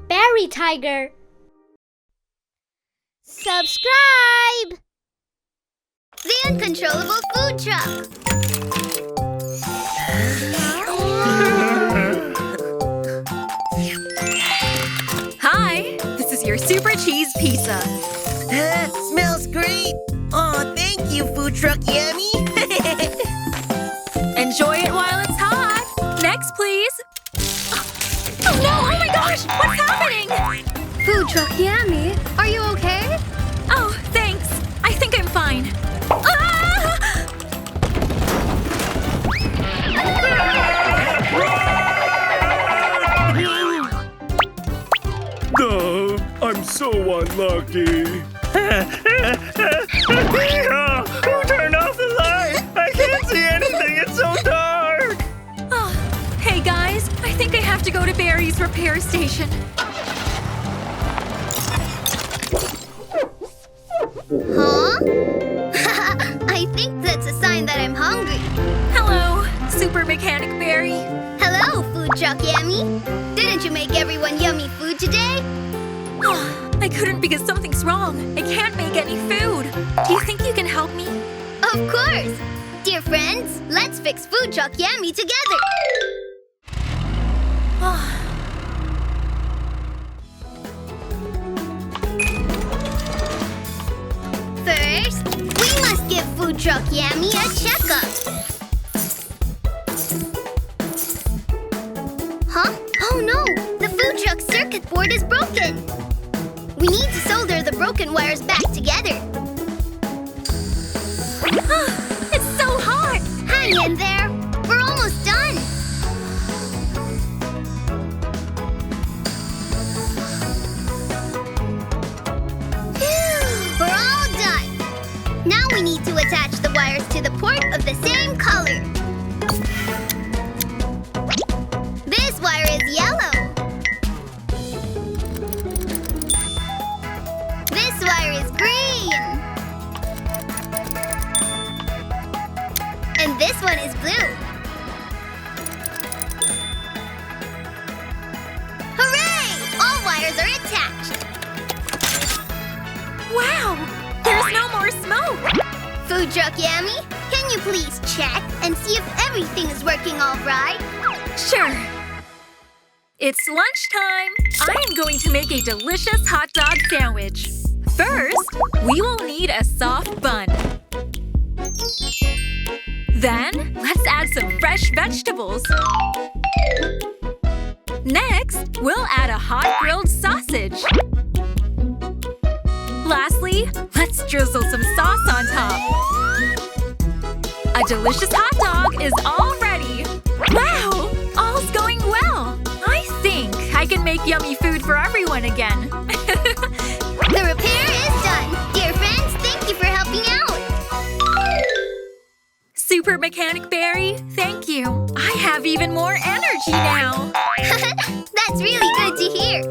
BarryTiger. Subscribe! The Uncontrollable Food Truck. Hi, this is your super cheese pizza. Smells great. Oh, thank you, Food Truck Yummy. Enjoy it while it's hot. Next, please. Oh no, oh my gosh, what's happening? Food Truck Yummy, are you okay? Oh, thanks. I think I'm fine. Ah! Oh, I'm so unlucky. Who turned off the light? I can't see anything, it's so dark. Oh, hey guys, I think I have to go to Barry's repair station. Huh? I think that's a sign that I'm hungry. Hello, Super Mechanic Barry. Hello, Food Truck Yummy. Didn't you make everyone yummy food today? Oh, I couldn't because something's wrong. I can't make any food. Do you think you can help me? Of course! Dear friends, let's fix Food Truck Yummy together! First, we must give Food Truck Yummy a checkup. Huh? Oh no! The food truck's circuit board is broken! We need to solder the broken wires back together. It's so hot! Hang in there! We're almost done! Phew, we're all done! Now we need to attach the wires to the port of the same color. This wire is yellow. This wire is green. And this one is blue. Hooray! All wires are attached. Wow! There's no more smoke! Food Truck Yummy, can you please check and see if everything is working all right? Sure. It's lunchtime. I am going to make a delicious hot dog sandwich. First, we will need a soft bun. Then, let's add some fresh vegetables. Next, we'll add a hot grilled sausage. Lastly, let's drizzle some sauce on top. A delicious hot dog is all ready. Wow! All's going well. I think I can make yummy food for everyone again. The repair is done. Dear friends, thank you for helping out. Super Mechanic Barry, thank you. I have even more energy now. That's really good to hear.